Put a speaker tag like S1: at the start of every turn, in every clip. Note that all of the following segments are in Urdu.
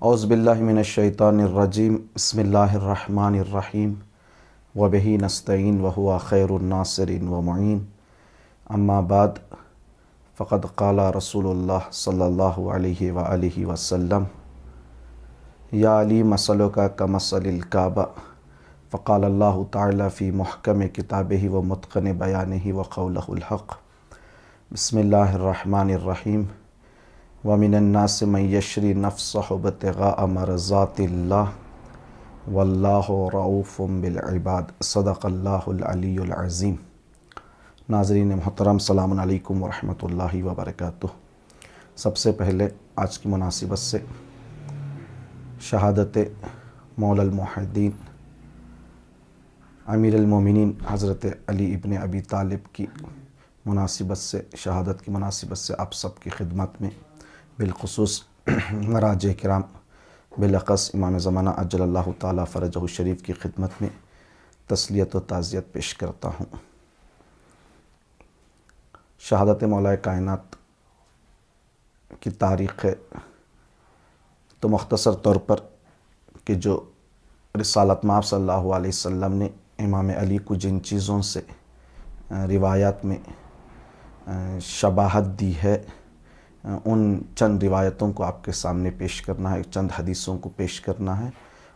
S1: اعوذ باللہ من الشیطان الرجیم بسم اللہ الرحمن الرحیم وبہ نستعین وہو خیر الناصرین ومعین اما بعد فقد قال رسول اللہ صلی اللہ علیہ وآلہ وسلم یا علی مثلک کمثل الکعبہ فقال اللہ تعالی فی محکم کتابہ ومتقن بیانہ وقولہ الحق بسم اللہ الرحمن الرحیم ومن الناس من یشری نفسہ ابتغاء مرضات اللہ واللہ رؤوف بالعباد صدق اللہ العلی العظیم۔ ناظرین محترم، السلام علیکم ورحمۃ اللہ وبرکاتہ۔ سب سے پہلے آج کی مناسبت سے شہادت مولا الموحدین امیر المومنین حضرت علی ابن ابی طالب کی مناسبت سے، شہادت کی مناسبت سے آپ سب کی خدمت میں، بالخصوص مراجع کرام، بالاخص امام زمانہ عجل اللہ تعالیٰ فرجہ الشریف کی خدمت میں تسلیت و تعزیت پیش کرتا ہوں۔ شہادت مولا کائنات کی تاریخ ہے تو مختصر طور پر کہ جو رسالت مآب صلی اللہ علیہ وسلم نے امام علی کو جن چیزوں سے روایات میں شباہت دی ہے، ان چند روایتوں کو آپ کے سامنے پیش کرنا ہے، چند حدیثوں کو پیش کرنا ہے۔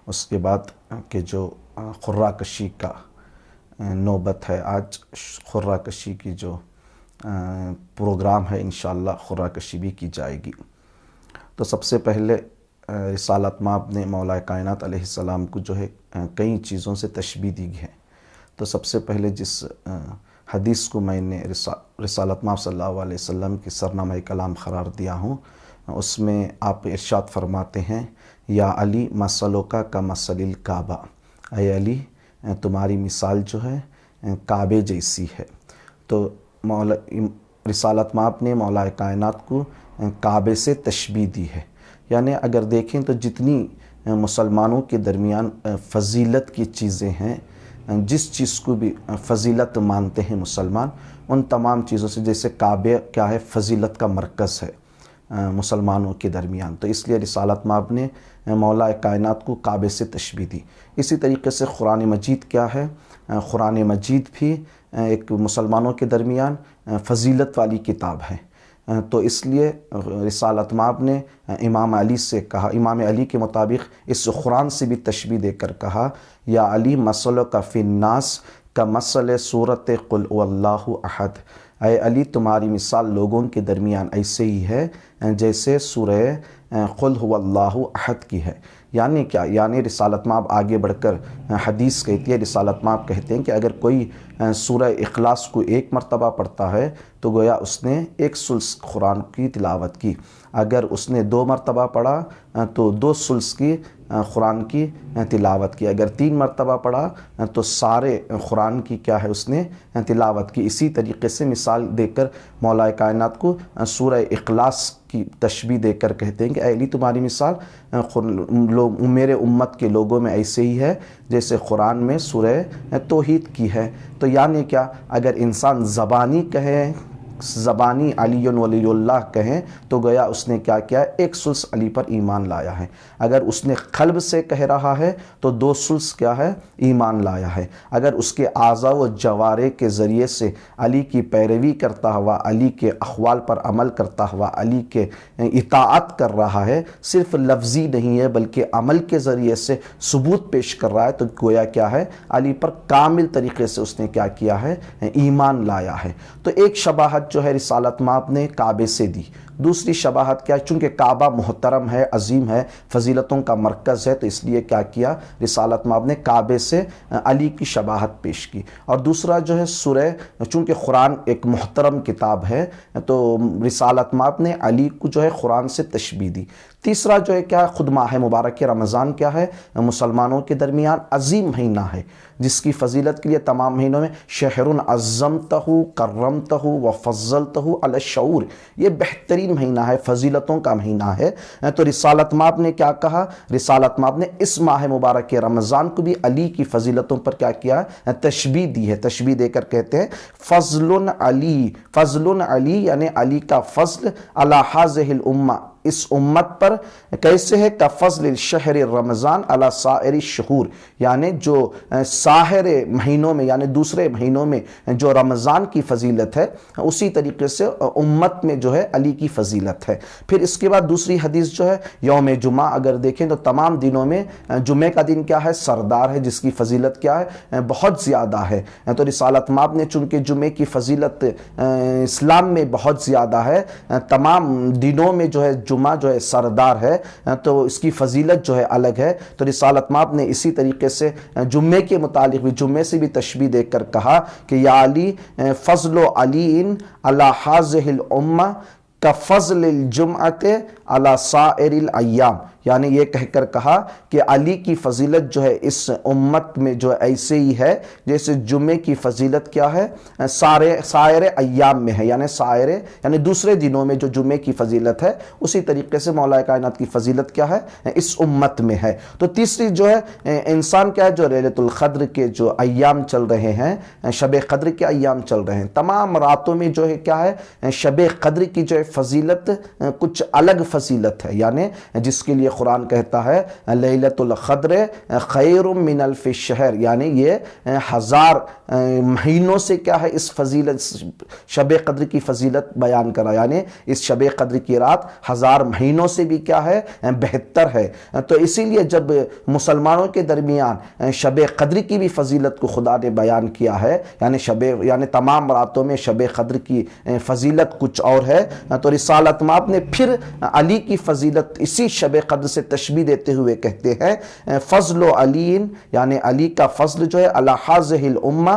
S1: اس کے بعد کہ جو خرہ کشی کا نوبت ہے، آج خرہ کشی کی جو پروگرام ہے، انشاءاللہ خرہ کشی بھی کی جائے گی۔ تو سب سے پہلے رسالت مآب نے مولا کائنات علیہ السلام کو جو ہے کئی چیزوں سے تشبیہ دی ہے۔ تو سب سے پہلے جس حدیث کو میں نے رسالت مآب صلی اللہ علیہ وسلم کی سرنامہ کلام قرار دیا ہوں، اس میں آپ ارشاد فرماتے ہیں، یا علی مثلک کمثل الکعبہ، اے علی تمہاری مثال جو ہے کعبے جیسی ہے۔ تو رسالت مآب نے مولا کائنات کو کعبے سے تشبیہ دی ہے۔ یعنی اگر دیکھیں تو جتنی مسلمانوں کے درمیان فضیلت کی چیزیں ہیں، جس چیز کو بھی فضیلت مانتے ہیں مسلمان، ان تمام چیزوں سے، جیسے کعبہ کیا ہے، فضیلت کا مرکز ہے مسلمانوں کے درمیان، تو اس لیے رسالت مآب نے مولا کائنات کو کعبے سے تشبیہ دی۔ اسی طریقے سے قرآن مجید کیا ہے، قرآن مجید بھی ایک مسلمانوں کے درمیان فضیلت والی کتاب ہے۔ تو اس لیے رسالت مآب نے امام علی سے کہا، امام علی کے مطابق اس قرآن سے بھی تشبیہ دے کر کہا، یا علی مثلک فی الناس کمثل سورۃ قل هو اللہ احد، اے علی تمہاری مثال لوگوں کے درمیان ایسے ہی ہے جیسے سورہ قل هو اللہ احد کی ہے۔ یعنی کیا؟ یعنی رسالت مآب آگے بڑھ کر حدیث کہتی ہے، رسالت مآب کہتے ہیں کہ اگر کوئی سورہ اخلاص کو ایک مرتبہ پڑھتا ہے تو گویا اس نے ایک ثلث قرآن کی تلاوت کی، اگر اس نے 2 مرتبہ پڑھا تو 2 ثلث کی قرآن کی تلاوت کی، اگر 3 مرتبہ پڑھا تو سارے قرآن کی کیا ہے، اس نے تلاوت کی۔ اسی طریقے سے مثال دے کر مولا کائنات کو سورہ اخلاص کی تشبیہ دے کر کہتے ہیں کہ اے علی تمہاری مثال میرے امت کے لوگوں میں ایسے ہی ہے جیسے قرآن میں سورہ توحید کی ہے۔ تو یعنی کیا؟ اگر انسان زبانی کہے، زبانی علی ولی اللہ کہیں تو گویا اس نے کیا کیا ہے، 1 ثلث علی پر ایمان لایا ہے۔ اگر اس نے قلب سے کہہ رہا ہے تو 2 ثلث کیا ہے، ایمان لایا ہے۔ اگر اس کے اعضاء و جوارح کے ذریعے سے علی کی پیروی کرتا ہوا، علی کے اقوال پر عمل کرتا ہوا، علی کے اطاعت کر رہا ہے، صرف لفظی نہیں ہے بلکہ عمل کے ذریعے سے ثبوت پیش کر رہا ہے، تو گویا کیا ہے، علی پر کامل طریقے سے اس نے کیا کیا ہے، ایمان لایا ہے۔ تو ایک شباہت جو ہے رسالت مآب نے کعبے سے دی۔ دوسری شباہت کیا ہے؟ چونکہ کعبہ محترم ہے، عظیم ہے، فضیلتوں کا مرکز ہے، تو اس لیے کیا کیا، رسالت مآب نے کعبے سے علی کی شباہت پیش کی۔ اور دوسرا جو ہے سورہ، چونکہ قرآن ایک محترم کتاب ہے تو رسالت مآب نے علی کو جو ہے قرآن سے تشبیہ دی۔ تیسرا جو ہے کیا ہے، خود ماہ مبارک رمضان کیا ہے، مسلمانوں کے درمیان عظیم مہینہ ہے، جس کی فضیلت کے لیے تمام مہینوں میں شہر عظمتہ کرمتہ وفضلتہ علی الشعور، یہ بہترین مہینہ ہے، فضیلتوں کا مہینہ ہے۔ تو رسالت مآب نے کیا کہا، رسالت مآب نے اس ماہ مبارک رمضان کو بھی علی کی فضیلتوں پر کیا کیا، تشبیہ دی ہے۔ تشبیہ دے کر کہتے ہیں فضل علی، فضل علی یعنی علی کا فضل علی ہذہ الامہ، اس امت پر کیسے ہے کفضل الشہر رمضان علی سائر الشہور، یعنی جو ساحر مہینوں میں یعنی دوسرے مہینوں میں جو رمضان کی فضیلت ہے اسی طریقے سے امت میں جو ہے علی کی فضیلت ہے۔ پھر اس کے بعد دوسری حدیث جو ہے یوم جمعہ اگر دیکھیں تو تمام دنوں میں جمعے کا دن کیا ہے سردار ہے، جس کی فضیلت کیا ہے بہت زیادہ ہے۔ تو رسالت مآب نے چونکہ جمعے کی فضیلت اسلام میں بہت زیادہ ہے، تمام دنوں میں جو ہے جمعہ جو ہے سردار ہے تو اس کی فضیلت جو ہے الگ ہے، تو رسالت مآب نے اسی طریقے سے جمعے کے متعلق بھی جمعے سے بھی تشبیہ دے کر کہا کہ یا علی فضل علی علی ہذہ الامہ کفضل الجمعۃ علی سائر الایام، یعنی یہ کہہ کر کہا کہ علی کی فضیلت جو ہے اس امت میں جو ایسے ہی ہے جیسے جمعے کی فضیلت کیا ہے سائر ایام میں ہے، یعنی سائر یعنی دوسرے دنوں میں جو جمعے کی فضیلت ہے اسی طریقے سے مولا کائنات کی فضیلت کیا ہے اس امت میں ہے۔ تو تیسری جو ہے انسان کیا ہے جو لیلۃ القدر کے جو ایام چل رہے ہیں، شب قدر کے ایام چل رہے ہیں، تمام راتوں میں جو ہے کیا ہے شب قدر کی جو ہے فضیلت کچھ الگ فضیلت ہے، یعنی جس کے لیے قرآن کہتا ہے لیلۃ القدر خیر من الف شہر، یعنی یہ ہزار مہینوں سے کیا ہے اس فضیلت شب قدر کی فضیلت بیان کرا، یعنی اس شب قدر کی رات ہزار مہینوں سے بھی کیا ہے بہتر ہے۔ تو اسی لیے جب مسلمانوں کے درمیان شب قدر کی بھی فضیلت کو خدا نے بیان کیا ہے، یعنی تمام راتوں میں شب قدر کی فضیلت کچھ اور ہے، تو رسالت مآب نے پھر علی کی فضیلت اسی شب قدر سے تشبیہ دیتے ہوئے کہتے ہیں فضل علی، یعنی علی کا فضل جو ہے علی ہذہ الامہ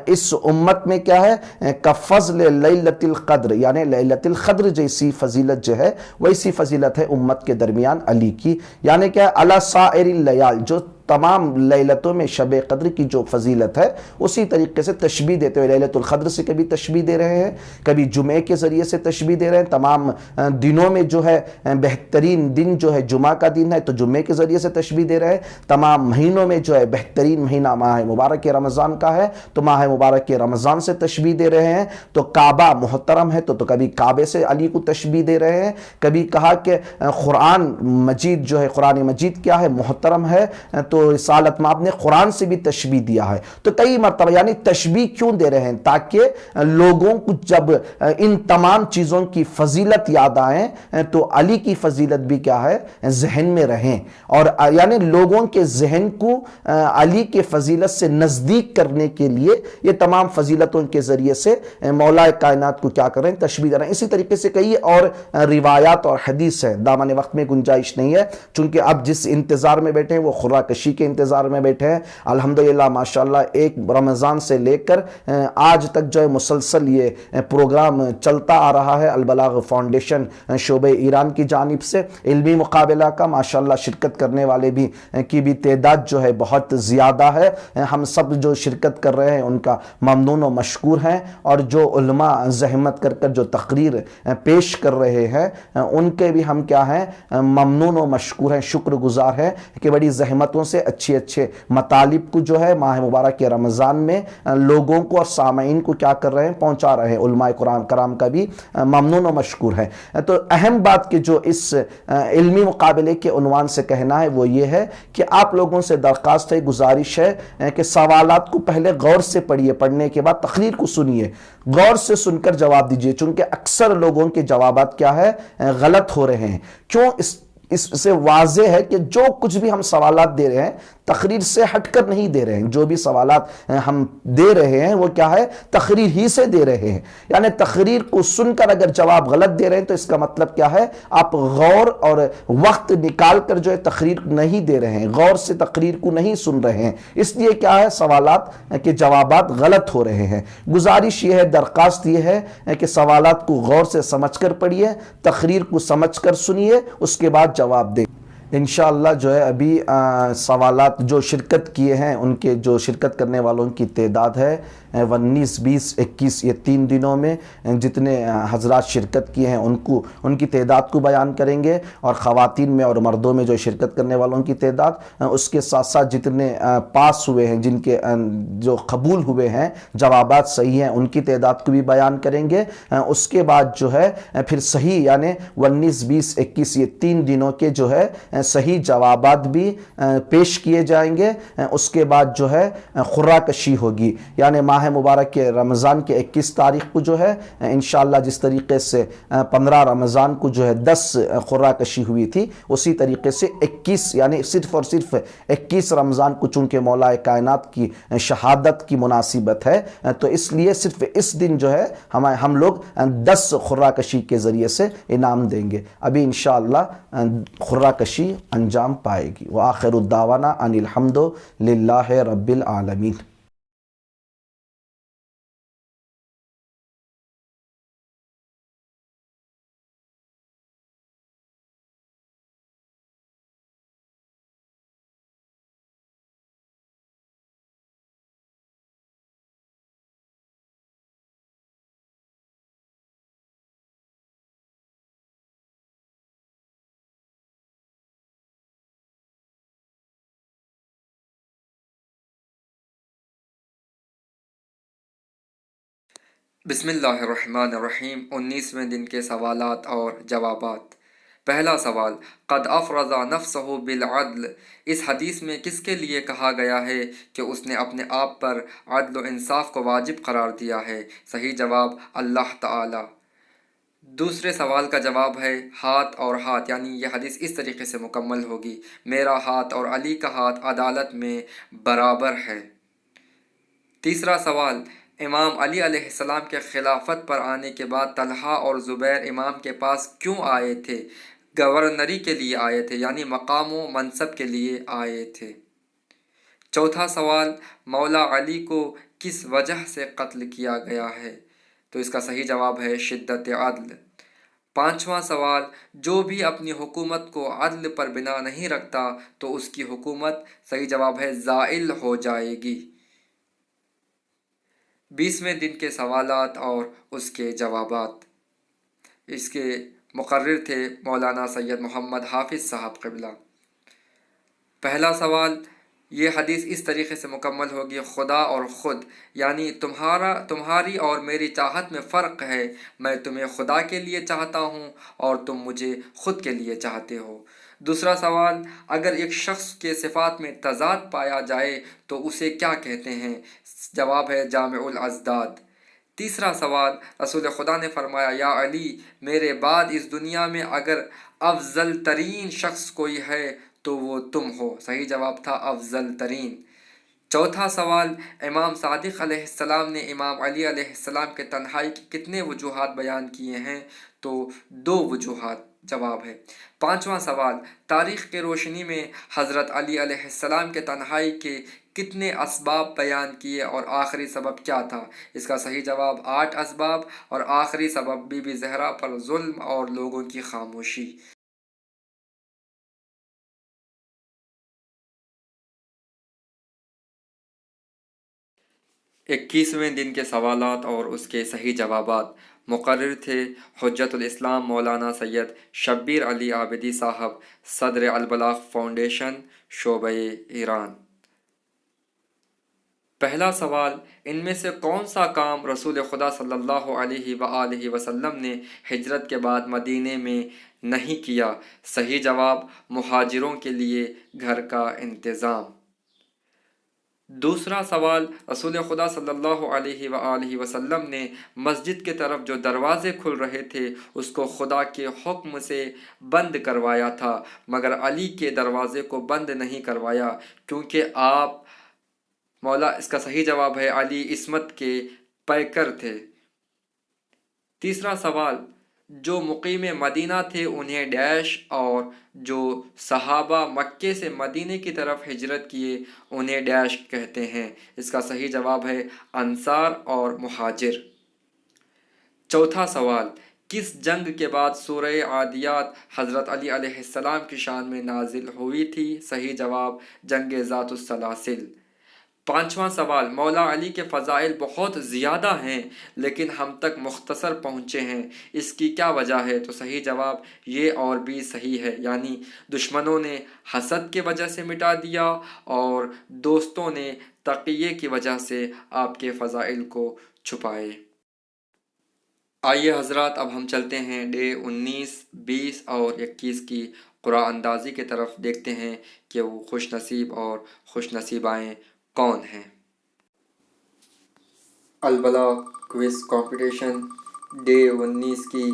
S1: اس امت میں کیا ہے کفضل لیلۃ القدر، یعنی لیلۃ القدر جیسی فضیلت جو ہے ویسی فضیلت ہے امت کے درمیان علی کی، یعنی کیا ہے علی سائر اللیال، جو تمام لیلتوں میں شب قدر کی جو فضیلت ہے اسی طریقے سے تشبیہ دیتے ہوئے لیلۃ القدر سے کبھی تشبیہ دے رہے ہیں، کبھی جمعے کے ذریعے سے تشبیہ دے رہے ہیں، تمام دنوں میں جو ہے بہترین دن جو ہے جمعہ کا دن ہے تو جمعے کے ذریعے سے تشبیہ دے رہے ہیں، تمام مہینوں میں جو ہے بہترین مہینہ ماہ مبارک رمضان کا ہے تو ماہ مبارک رمضان سے تشبیہ دے رہے ہیں، تو کعبہ محترم ہے تو کبھی کعبے سے علی کو تشبیہ دے رہے ہیں، کبھی کہا کہ قرآن مجید جو ہے قرآن مجید کیا ہے محترم ہے تو رسالت مآب نے قرآن سے بھی تشبیہ دیا ہے۔ تو کئی مرتبہ یعنی تشبیہ کیوں دے رہے ہیں تاکہ لوگوں کو جب ان تمام چیزوں کی فضیلت یاد آئیں تو علی کی فضیلت بھی کیا ہے ذہن میں رہیں، اور یعنی لوگوں کے ذہن کو علی کے فضیلت سے نزدیک کرنے کے لیے یہ تمام فضیلتوں کے ذریعے سے مولا کائنات کو کیا کر رہے ہیں تشبیہ دے رہے ہیں۔ اسی طریقے سے کئی اور روایات اور حدیث ہیں، دامن وقت میں گنجائش نہیں ہے چونکہ اب جس انتظار میں بیٹھے ہیں وہ قرہ کشی کے انتظار میں بیٹھے ہیں، الحمدللہ ماشاءاللہ ایک رمضان سے لے کر آج تک جو ہے مسلسل یہ پروگرام چلتا آ رہا ہے، البلاغ فاؤنڈیشن شعبہ ایران کی جانب سے علمی مقابلہ کا ماشاءاللہ شرکت کرنے والے بھی کی بھی تعداد جو ہے بہت زیادہ ہے، ہم سب جو شرکت کر رہے ہیں ان کا ممنون و مشکور ہیں، اور جو علماء زحمت کر کر جو تقریر پیش کر رہے ہیں ان کے بھی ہم کیا ہیں ممنون و مشکور ہیں، شکر گزار ہیں کہ بڑی زحمتوں سے اچھے اچھے مطالب کو جو ہے ماہ مبارک کے رمضان میں لوگوں کو اور سامعین کو کیا کر رہے ہیں پہنچا رہے ہیں، علماء قرآن کرام کا بھی ممنون و مشکور ہے۔ تو اہم بات کہ جو اس علمی مقابلے کے عنوان سے کہنا ہے وہ یہ ہے کہ آپ لوگوں سے درخواست ہے، گزارش ہے کہ سوالات کو پہلے غور سے پڑھیے، پڑھنے کے بعد تقریر کو سنیے، غور سے سن کر جواب دیجئے، چونکہ اکثر لوگوں کے جوابات کیا ہے غلط ہو رہے ہیں۔ کیوں؟ اس سے واضح ہے کہ جو کچھ بھی ہم سوالات دے رہے ہیں تقریر سے ہٹ کر نہیں دے رہے ہیں، جو بھی سوالات ہم دے رہے ہیں وہ کیا ہے تقریر ہی سے دے رہے ہیں، یعنی تقریر کو سن کر اگر جواب غلط دے رہے ہیں تو اس کا مطلب کیا ہے آپ غور اور وقت نکال کر جو ہے تقریر نہیں دے رہے ہیں، غور سے تقریر کو نہیں سن رہے ہیں، اس لیے کیا ہے سوالات کے جوابات غلط ہو رہے ہیں۔ گزارش یہ ہے، درخواست یہ ہے کہ سوالات کو غور سے سمجھ کر پڑھیے، تقریر کو سمجھ کر سنیے، اس کے بعد جواب دیں۔ انشاءاللہ جو ہے ابھی سوالات جو شرکت کیے ہیں ان کے جو شرکت کرنے والوں کی تعداد ہے 19, 20, 21 یہ 3 دنوں میں جتنے حضرات شرکت کیے ہیں ان کی تعداد کو بیان کریں گے، اور خواتین میں اور مردوں میں جو شرکت کرنے والوں کی تعداد، اس کے ساتھ ساتھ جتنے پاس ہوئے ہیں، جن کے جو قبول ہوئے ہیں، جوابات صحیح ہیں، ان کی تعداد کو بھی بیان کریں گے۔ اس کے بعد جو ہے پھر صحیح یعنی 19، 20، 21 یہ 3 دنوں کے جو ہے صحیح جوابات بھی پیش کیے جائیں گے۔ اس کے بعد جو ہے قرعہ کشی ہوگی، یعنی ماہ مبارک کے رمضان کے 21 تاریخ کو جو ہے انشاءاللہ جس طریقے سے 15 رمضان کو جو ہے 10 قرعہ کشی ہوئی تھی، اسی طریقے سے 21 یعنی صرف اور صرف 21 رمضان کو چونکہ مولا کائنات کی شہادت کی مناسبت ہے، تو اس لیے صرف اس دن جو ہے ہم لوگ 10 قرعہ کشی کے ذریعے سے انعام دیں گے۔ ابھی انشاءاللہ قرعہ کشی انجام پائے گی۔ وآخر الدعوانا ان الحمد للہ رب العالمین۔
S2: بسم اللہ الرحمن الرحیم۔ 19ویں دن کے سوالات اور جوابات۔ پہلا سوال، قد افرض نفسہ بالعدل، اس حدیث میں کس کے لیے کہا گیا ہے کہ اس نے اپنے آپ پر عدل و انصاف کو واجب قرار دیا ہے؟ صحیح جواب اللہ تعالی۔ دوسرے سوال کا جواب ہے ہاتھ اور ہاتھ، یعنی یہ حدیث اس طریقے سے مکمل ہوگی، میرا ہاتھ اور علی کا ہاتھ عدالت میں برابر ہے۔ تیسرا سوال، امام علی علیہ السلام کے خلافت پر آنے کے بعد طلحہ اور زبیر امام کے پاس کیوں آئے تھے؟ گورنری کے لیے آئے تھے، یعنی مقام و منصب کے لیے آئے تھے۔ چوتھا سوال، مولا علی کو کس وجہ سے قتل کیا گیا ہے؟ تو اس کا صحیح جواب ہے شدت عدل۔ پانچواں سوال، جو بھی اپنی حکومت کو عدل پر بنا نہیں رکھتا تو اس کی حکومت، صحیح جواب ہے زائل ہو جائے گی۔ 20ویں دن کے سوالات اور اس کے جوابات۔ اس کے مقرر تھے مولانا سید محمد حافظ صاحب قبلہ۔ پہلا سوال، یہ حدیث اس طریقے سے مکمل ہوگی، خدا اور خود، یعنی تمہاری اور میری چاہت میں فرق ہے، میں تمہیں خدا کے لیے چاہتا ہوں اور تم مجھے خود کے لیے چاہتے ہو۔ دوسرا سوال، اگر ایک شخص کے صفات میں تضاد پایا جائے تو اسے کیا کہتے ہیں؟ جواب ہے جامع الاضداد۔ تیسرا سوال، رسول خدا نے فرمایا یا علی، میرے بعد اس دنیا میں اگر افضل ترین شخص کوئی ہے تو وہ تم ہو، صحیح جواب تھا افضل ترین۔ چوتھا سوال، امام صادق علیہ السلام نے امام علی علیہ السلام کے تنہائی کی کتنے وجوہات بیان کیے ہیں؟ تو 2 وجوہات، جواب ہے۔ پانچواں سوال، تاریخ کے روشنی میں حضرت علی علیہ السلام کے تنہائی کے کتنے اسباب بیان کیے اور آخری سبب کیا تھا؟ اس کا صحیح جواب 8 اسباب، اور آخری سبب بی بی زہرا پر ظلم اور لوگوں کی خاموشی۔ 21ویں دن کے سوالات اور اس کے صحیح جوابات۔ مقرر تھے حجت الاسلام مولانا سید شبیر علی عابدی صاحب، صدر البلاغ فاؤنڈیشن، شعبہ ایران۔ پہلا سوال، ان میں سے کون سا کام رسول خدا صلی اللہ علیہ وآلہ وسلم نے ہجرت کے بعد مدینے میں نہیں کیا؟ صحیح جواب مہاجروں کے لیے گھر کا انتظام۔ دوسرا سوال، رسول خدا صلی اللہ علیہ وآلہ وسلم نے مسجد کے طرف جو دروازے کھل رہے تھے اس کو خدا کے حکم سے بند کروایا تھا، مگر علی کے دروازے کو بند نہیں کروایا کیونکہ آپ اس کا صحیح جواب ہے علی عصمت کے پیکر تھے۔ تیسرا سوال، جو مقیم مدینہ تھے انہیں ڈیش، اور جو صحابہ مکے سے مدینے کی طرف ہجرت کیے انہیں ڈیش کہتے ہیں؟ اس کا صحیح جواب ہے انصار اور مہاجر۔ چوتھا سوال، کس جنگ کے بعد سورہ عادیات حضرت علی علیہ السلام کی شان میں نازل ہوئی تھی؟ صحیح جواب جنگ ذات السلاسل۔ 5واں سوال، مولا علی کے فضائل بہت زیادہ ہیں لیکن ہم تک مختصر پہنچے ہیں، اس کی کیا وجہ ہے؟ تو صحیح جواب یہ اور بھی صحیح ہے، یعنی دشمنوں نے حسد کی وجہ سے مٹا دیا اور دوستوں نے تقیے کی وجہ سے آپ کے فضائل کو چھپائے۔ آئیے حضرات، اب ہم چلتے ہیں ڈے 19، 20 اور 21 کی قرآن اندازی کی طرف، دیکھتے ہیں کہ وہ خوش نصیب اور خوش نصیبائیں کون ہیں۔ البلاغ کوئز کمپٹیشن ڈے 19 کی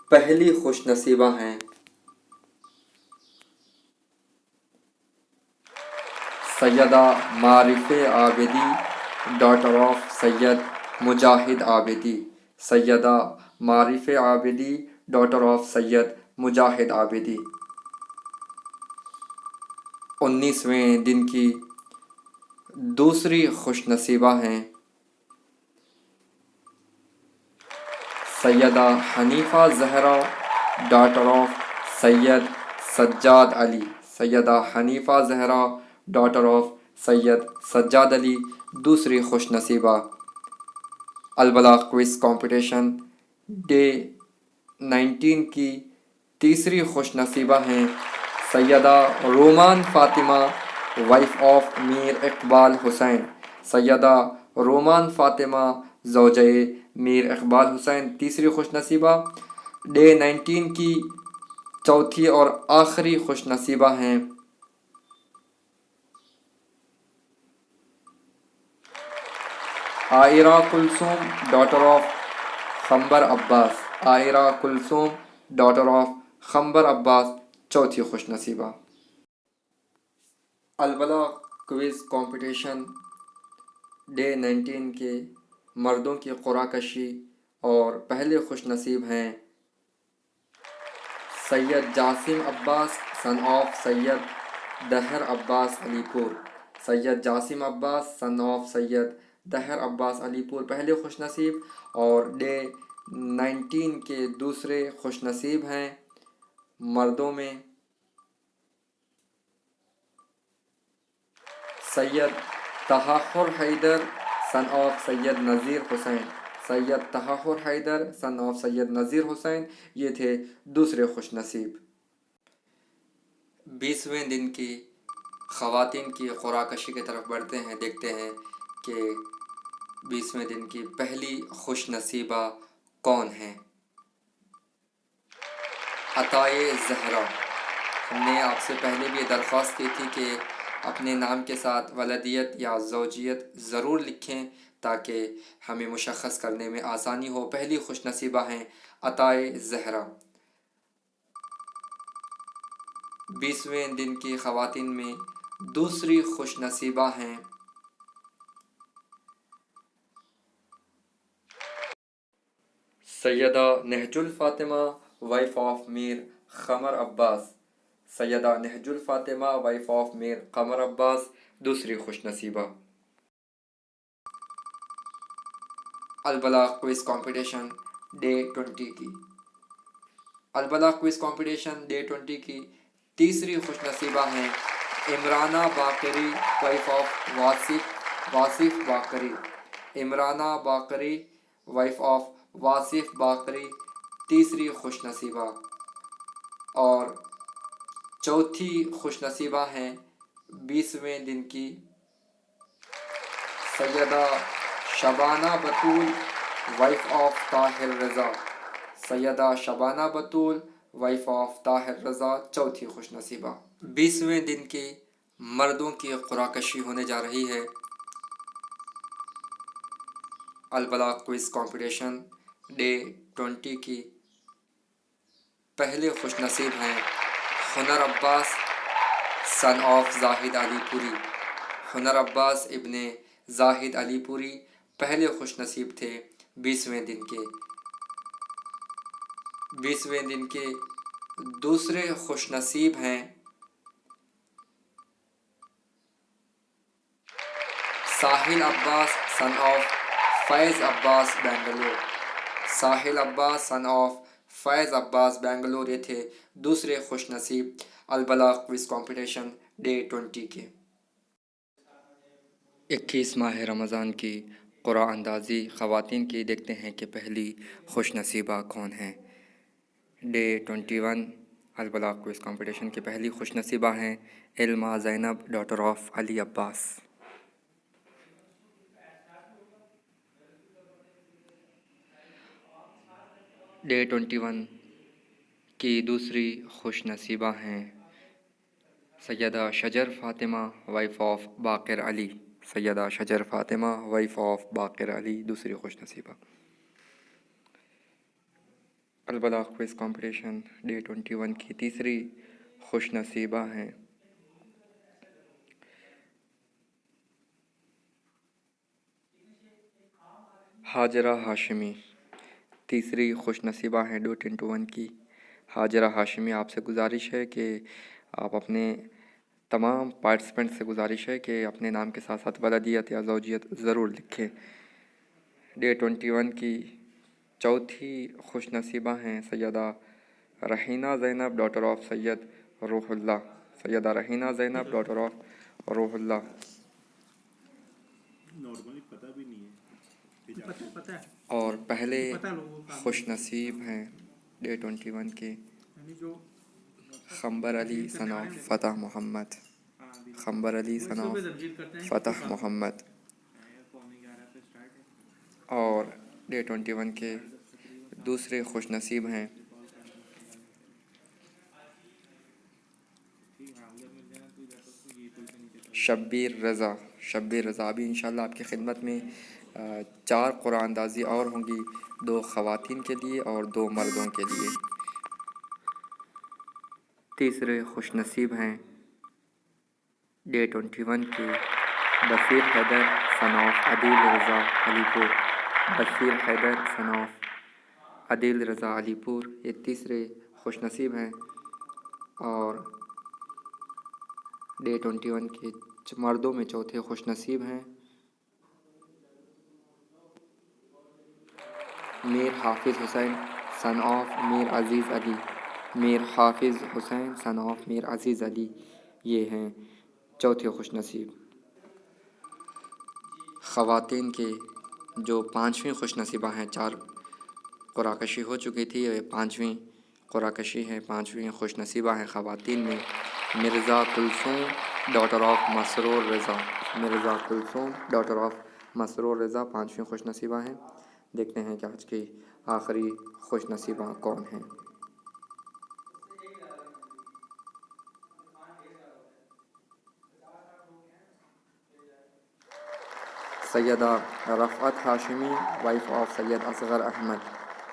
S2: پہلی خوش نصیبہ ہیں Syeda Maarif Abidi, daughter of Syed Mujahid Abidi. Syeda Maarif Abidi, daughter of Syed Mujahid Abidi. 19ویں دن کی دوسری خوش نصیبہ ہیں Syeda Hanifa Zehra, daughter of Syed Sajjad Ali. Syeda Hanifa Zehra, daughter of Syed Sajjad Ali, دوسری خوش نصیبہ۔ البلاغ کوئز کمپٹیشن ڈے 19 کی تیسری خوش نصیبہ ہیں سیدہ رومان فاطمہ، وائف آف میر اقبال حسین۔ سیدہ رومان فاطمہ، زوجہ میر اقبال حسین، تیسری خوش نصیبہ۔ ڈے 19 کی چوتھی اور آخری خوش نصیبہ ہیں Aira Kulsoom, daughter of Khanbar Abbas. Aira Kulsoom, daughter of Khanbar Abbas, چوتھی خوش نصیبہ۔ البلاغ کوئز کمپٹیشن ڈے 19 کے مردوں کی قرعہ کشی اور پہلے خوش نصیب ہیں سید جاسم عباس، سن آف سید دہر عباس علی پور۔ سید جاسم عباس، سن آف سید دہر عباس علی پور، پہلے خوش نصیب۔ اور ڈے 19 کے دوسرے خوش نصیب ہیں مردوں میں Syed Tahfar Haider, son of Syed Nazir Hussain. Syed Tahfar Haider, son of Syed Nazir Hussain, یہ تھے دوسرے خوش نصیب۔ 20ویں دن کی خواتین کی قرعہ کشی کی طرف بڑھتے ہیں، دیکھتے ہیں کہ 20ویں دن کی پہلی خوش نصیبہ کون ہیں۔ عطائے زہرا۔ ہم نے آپ سے پہلے بھی درخواست کی تھی کہ اپنے نام کے ساتھ ولدیت یا زوجیت ضرور لکھیں تاکہ ہمیں مشخص کرنے میں آسانی ہو۔ پہلی خوش نصیبہ ہیں عطائے زہرا۔ 20ویں دن کی خواتین میں دوسری خوش نصیبہ ہیں Syeda Nahj Alfatima, wife of Mir Qamar Abbas. Syeda Nahj Alfatima, wife of Mir Qamar Abbas, دوسری خوش نصیبہ۔ البلاغ کوئز کمپٹیشن ڈے 20 کی البلاغ کوئز کمپٹیشن ڈے 20 کی تیسری خوش نصیبہ ہیں Imrana باقری، wife of Wasif باقری۔ Imrana باقری، wife of Wasif باقری، تیسری خوش نصیبہ۔ اور چوتھی خوش نصیبہ ہیں 20ویں دن کی Syeda Shabana Batool, wife of Tahir Raza. Syeda Shabana Batool, wife of Tahir Raza, چوتھی خوش نصیبہ۔ 20ویں دن کے مردوں کی قرعہ کشی ہونے جا رہی ہے۔ البلاغ کوئز کمپٹیشن ڈے 20 کی پہلے خوش نصیب ہیں ہنر عباس، سن آف زاہد علی پوری۔ ہنر عباس ابن زاہد علی پوری پہلے خوش نصیب تھے 20ویں دن کے۔ 20ویں دن کے دوسرے خوش نصیب ہیں Sahil Abbas, son of Faiz Abbas Bangalore. Sahil Abbas, son of Faiz Abbas Bangalore, یہ تھے دوسرے خوش نصیب البلاغ کوئز کمپٹیشن ڈے 20 کے۔ 21 ماہ رمضان کی قرآن اندازی خواتین کی دیکھتے ہیں کہ پہلی خوش نصیبہ کون ہیں۔ ڈے 21 البلاغ کوئز کمپٹیشن کی پہلی خوش نصیبہ ہیں Ulma Zainab daughter of Ali Abbas. Day 21 کی دوسری خوش نصیبہ ہیں Syeda Shajar Fatima wife of Baqir Ali. Syeda Shajar Fatima wife of Baqir Ali دوسری خوش نصیبہ۔ البلاغ کوئز کمپٹیشن ڈے 21 کی تیسری خوش نصیبہ ہیں ہاجرہ ہاشمی۔ تیسری خوش نصیبہ ہیں ڈے 21 کی ہاجرہ ہاشمی۔ آپ سے گزارش ہے کہ آپ اپنے تمام پارٹیسپینٹ سے گزارش ہے کہ اپنے نام کے ساتھ ساتھ ولدیت یا زوجیت ضرور لکھیں۔ ڈے 21 کی چوتھی خوش نصیبہ ہیں سیدہ رحینہ زینب ڈاٹر آف سید روح اللہ۔ سیدہ رحینہ زینب ڈاٹر آف روح اللہ۔ اور پہلے خوش نصیب ہیں ڈے 21 کے خنبر علی سن of Fateh Muhammad. خنبر Ali sun of Fateh Muhammad. اور ڈے 21 کے دوسرے خوش نصیب ہیں شبیر رضا۔ شبیر رضا۔ ابھی انشاءاللہ آپ کی خدمت میں 4 قرآن اندازی اور ہوں گی، 2 خواتین کے لیے اور 2 مردوں کے لیے۔ تیسرے خوش نصیب ہیں ڈے 21 کے بصیر حیدر سن آف عدیل رضا علی پور۔ بصیر حیدر سن آف عدیل رضا علی پور یہ تیسرے خوش نصیب ہیں۔ اور ڈے 21 کے مردوں میں چوتھے خوش نصیب ہیں میر حافظ حسین سن آف میر عزیز علی۔ میر حافظ حسین سن آف میر عزیز علی یہ ہیں چوتھے خوش نصیب۔ خواتین کے جو 5ویں خوش نصیبہ ہیں، 4 قرعہ کشی ہو چکی تھی، یہ 5ویں قرعہ کشی ہے، 5ویں خوش نصیبہ ہیں خواتین میں Mirza Kulsoom daughter of Masroor Raza. Mirza Kulsoom daughter of مسرور رضا 5ویں خوش نصیبہ ہیں۔ دیکھتے ہیں کہ آج کی آخری خوش نصیبہ کون ہیں۔ Syeda Riffat Hashmi wife of Syed Asghar Ahmed.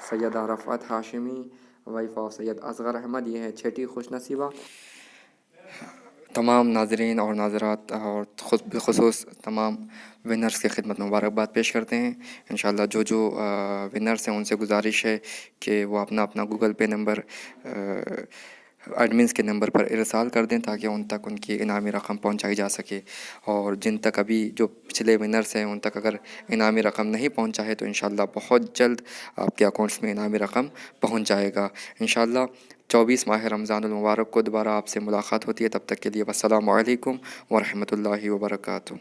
S2: Syeda Riffat Hashmi wife of Syed Asghar Ahmed یہ ہے 6ٹھی خوش نصیبہ۔ تمام ناظرین اور ناظرات اور بالخصوص تمام ونرز کی خدمت میں مبارکباد پیش کرتے ہیں۔ انشاءاللہ جو ونرز ہیں ان سے گزارش ہے کہ وہ اپنا گوگل پے نمبر ایڈمنس کے نمبر پر ارسال کر دیں تاکہ ان تک ان کی انعامی رقم پہنچائی جا سکے، اور جن تک ابھی جو پچھلے ونرز ہیں ان تک اگر انعامی رقم نہیں پہنچا ہے تو انشاءاللہ بہت جلد آپ کے اکاؤنٹس میں انعامی رقم پہنچ جائے گا انشاءاللہ۔ 24 ماہ رمضان المبارک کو دوبارہ آپ سے ملاقات ہوتی ہے، تب تک کے لیے السلام علیکم ورحمۃ اللہ وبرکاتہ۔